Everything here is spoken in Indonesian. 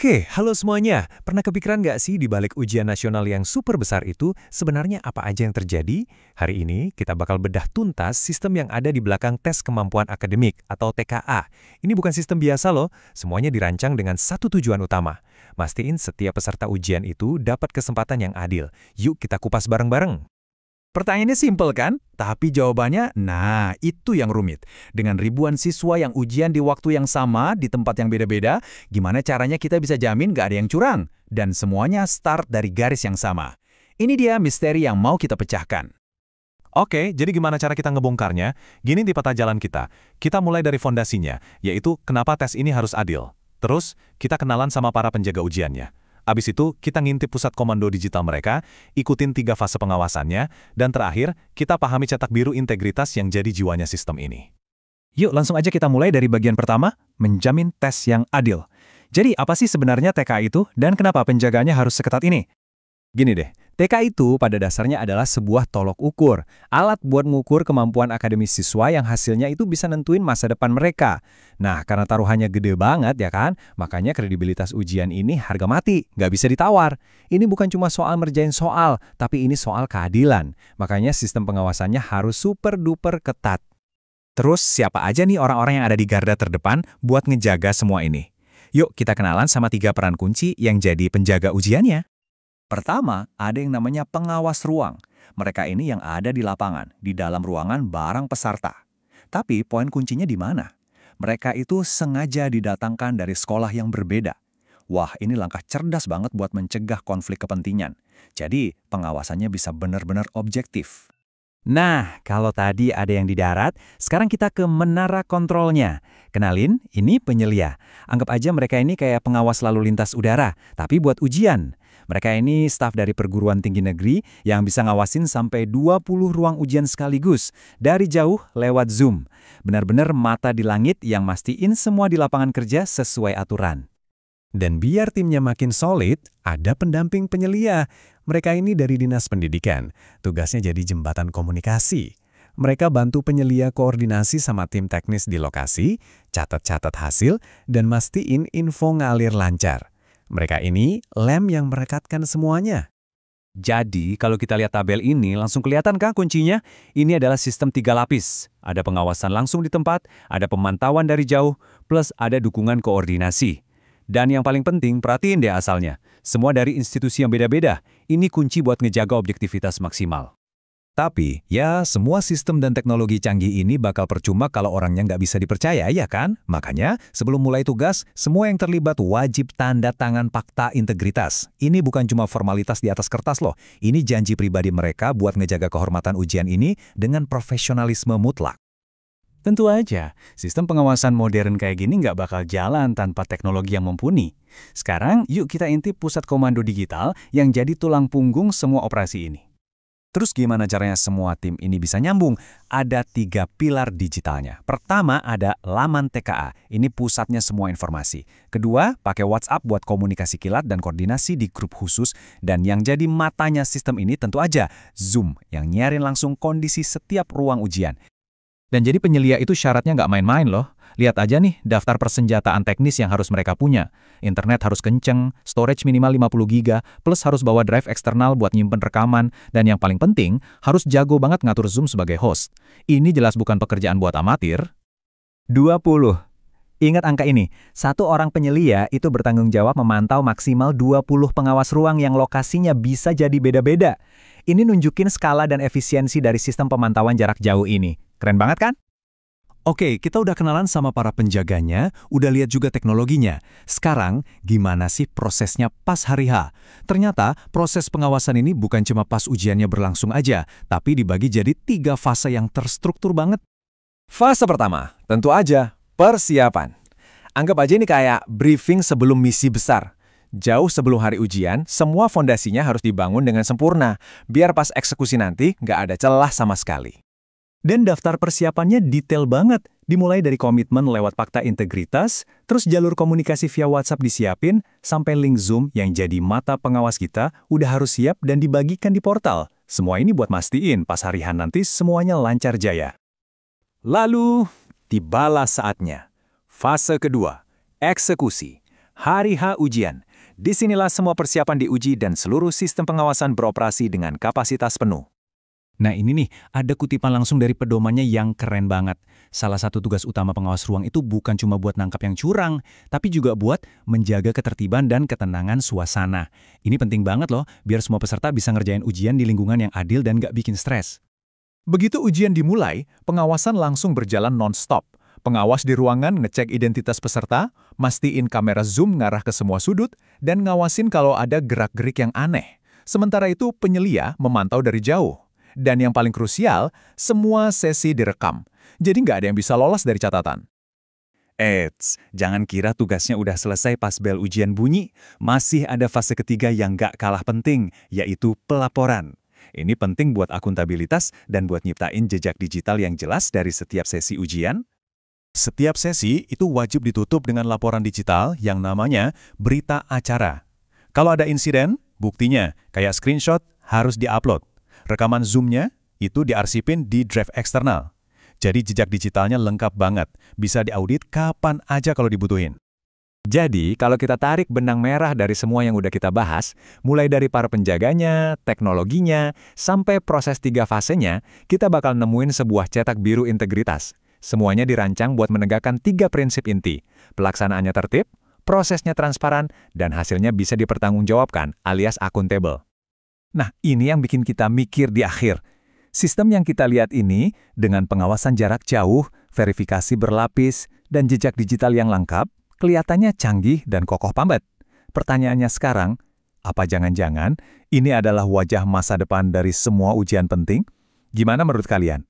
Oke, halo semuanya. Pernah kepikiran nggak sih di balik ujian nasional yang super besar itu, sebenarnya apa aja yang terjadi? Hari ini kita bakal bedah tuntas sistem yang ada di belakang tes kemampuan akademik atau TKA. Ini bukan sistem biasa loh, semuanya dirancang dengan satu tujuan utama. Mastiin setiap peserta ujian itu dapat kesempatan yang adil. Yuk kita kupas bareng-bareng. Pertanyaannya simpel kan? Tapi jawabannya, nah itu yang rumit. Dengan ribuan siswa yang ujian di waktu yang sama, di tempat yang beda-beda, gimana caranya kita bisa jamin nggak ada yang curang? Dan semuanya start dari garis yang sama. Ini dia misteri yang mau kita pecahkan. Oke, jadi gimana cara kita ngebongkarnya? Gini di peta jalan kita. Kita mulai dari fondasinya, yaitu kenapa tes ini harus adil. Terus, kita kenalan sama para penjaga ujiannya. Abis itu, kita ngintip pusat komando digital mereka, ikutin 3 fase pengawasannya, dan terakhir, kita pahami cetak biru integritas yang jadi jiwanya sistem ini. Yuk langsung aja kita mulai dari bagian pertama, menjamin tes yang adil. Jadi apa sih sebenarnya TKA itu dan kenapa penjagaannya harus seketat ini? Gini deh, TK itu pada dasarnya adalah sebuah tolok ukur, alat buat mengukur kemampuan akademis siswa yang hasilnya itu bisa nentuin masa depan mereka. Nah, karena taruhannya gede banget ya kan, makanya kredibilitas ujian ini harga mati, nggak bisa ditawar. Ini bukan cuma soal merjain soal, tapi ini soal keadilan. Makanya sistem pengawasannya harus super duper ketat. Terus siapa aja nih orang-orang yang ada di garda terdepan buat ngejaga semua ini? Yuk kita kenalan sama 3 peran kunci yang jadi penjaga ujiannya. Pertama, ada yang namanya pengawas ruang. Mereka ini yang ada di lapangan, di dalam ruangan barang peserta. Tapi poin kuncinya di mana? Mereka itu sengaja didatangkan dari sekolah yang berbeda. Wah, ini langkah cerdas banget buat mencegah konflik kepentingan. Jadi, pengawasannya bisa benar-benar objektif. Nah, kalau tadi ada yang di darat, sekarang kita ke menara kontrolnya. Kenalin, ini penyelia. Anggap aja mereka ini kayak pengawas lalu lintas udara, tapi buat ujian. Mereka ini staf dari perguruan tinggi negeri yang bisa ngawasin sampai 20 ruang ujian sekaligus, dari jauh lewat Zoom. Benar-benar mata di langit yang mastiin semua di lapangan kerja sesuai aturan. Dan biar timnya makin solid, ada pendamping penyelia. Mereka ini dari Dinas Pendidikan, tugasnya jadi jembatan komunikasi. Mereka bantu penyelia koordinasi sama tim teknis di lokasi, catat-catat hasil, dan mastiin info ngalir lancar. Mereka ini lem yang merekatkan semuanya. Jadi, kalau kita lihat tabel ini, langsung kelihatan kah kuncinya? Ini adalah sistem 3 lapis. Ada pengawasan langsung di tempat, ada pemantauan dari jauh, plus ada dukungan koordinasi. Dan yang paling penting, perhatiin deh asalnya. Semua dari institusi yang beda-beda. Ini kunci buat ngejaga objektivitas maksimal. Tapi, ya semua sistem dan teknologi canggih ini bakal percuma kalau orangnya nggak bisa dipercaya, ya kan? Makanya, sebelum mulai tugas, semua yang terlibat wajib tanda tangan fakta integritas. Ini bukan cuma formalitas di atas kertas loh. Ini janji pribadi mereka buat ngejaga kehormatan ujian ini dengan profesionalisme mutlak. Tentu aja, sistem pengawasan modern kayak gini nggak bakal jalan tanpa teknologi yang mumpuni. Sekarang, yuk kita intip pusat komando digital yang jadi tulang punggung semua operasi ini. Terus gimana caranya semua tim ini bisa nyambung? Ada 3 pilar digitalnya. Pertama ada laman TKA, ini pusatnya semua informasi. Kedua, pakai WhatsApp buat komunikasi kilat dan koordinasi di grup khusus. Dan yang jadi matanya sistem ini tentu aja Zoom, yang nyiarin langsung kondisi setiap ruang ujian. Dan jadi penyelia itu syaratnya nggak main-main loh. Lihat aja nih daftar persenjataan teknis yang harus mereka punya. Internet harus kenceng, storage minimal 50 GB, plus harus bawa drive eksternal buat nyimpen rekaman, dan yang paling penting, harus jago banget ngatur Zoom sebagai host. Ini jelas bukan pekerjaan buat amatir. 20. Ingat angka ini, 1 orang penyelia itu bertanggung jawab memantau maksimal 20 pengawas ruang yang lokasinya bisa jadi beda-beda. Ini nunjukin skala dan efisiensi dari sistem pemantauan jarak jauh ini. Keren banget kan? Oke, kita udah kenalan sama para penjaganya, udah lihat juga teknologinya. Sekarang, gimana sih prosesnya pas hari H? Ternyata, proses pengawasan ini bukan cuma pas ujiannya berlangsung aja, tapi dibagi jadi 3 fase yang terstruktur banget. Fase pertama, tentu aja, persiapan. Anggap aja ini kayak briefing sebelum misi besar. Jauh sebelum hari ujian, semua fondasinya harus dibangun dengan sempurna, biar pas eksekusi nanti nggak ada celah sama sekali. Dan daftar persiapannya detail banget, dimulai dari komitmen lewat fakta integritas, terus jalur komunikasi via WhatsApp disiapin, sampai link Zoom yang jadi mata pengawas kita udah harus siap dan dibagikan di portal. Semua ini buat mastiin pas hari H nanti semuanya lancar jaya. Lalu, tibalah saatnya. Fase kedua, eksekusi. Hari H ujian. Disinilah semua persiapan diuji dan seluruh sistem pengawasan beroperasi dengan kapasitas penuh. Nah ini nih, ada kutipan langsung dari pedomannya yang keren banget. Salah satu tugas utama pengawas ruang itu bukan cuma buat nangkap yang curang, tapi juga buat menjaga ketertiban dan ketenangan suasana. Ini penting banget loh, biar semua peserta bisa ngerjain ujian di lingkungan yang adil dan nggak bikin stres. Begitu ujian dimulai, pengawasan langsung berjalan non-stop. Pengawas di ruangan ngecek identitas peserta, mastiin kamera zoom ngarah ke semua sudut, dan ngawasin kalau ada gerak-gerik yang aneh. Sementara itu, penyelia memantau dari jauh. Dan yang paling krusial, semua sesi direkam. Jadi nggak ada yang bisa lolos dari catatan. Eits, jangan kira tugasnya udah selesai pas bel ujian bunyi. Masih ada fase ketiga yang nggak kalah penting, yaitu pelaporan. Ini penting buat akuntabilitas dan buat nyiptain jejak digital yang jelas dari setiap sesi ujian. Setiap sesi itu wajib ditutup dengan laporan digital yang namanya berita acara. Kalau ada insiden, buktinya kayak screenshot harus diupload. Rekaman Zoom-nya itu diarsipin di drive eksternal. Jadi jejak digitalnya lengkap banget, bisa diaudit kapan aja kalau dibutuhin. Jadi, kalau kita tarik benang merah dari semua yang udah kita bahas, mulai dari para penjaganya, teknologinya, sampai proses 3 fasenya, kita bakal nemuin sebuah cetak biru integritas. Semuanya dirancang buat menegakkan 3 prinsip inti. Pelaksanaannya tertib, prosesnya transparan, dan hasilnya bisa dipertanggungjawabkan alias akuntabel. Nah, ini yang bikin kita mikir di akhir. Sistem yang kita lihat ini, dengan pengawasan jarak jauh, verifikasi berlapis, dan jejak digital yang lengkap, kelihatannya canggih dan kokoh pambat. Pertanyaannya sekarang, apa jangan-jangan ini adalah wajah masa depan dari semua ujian penting? Gimana menurut kalian?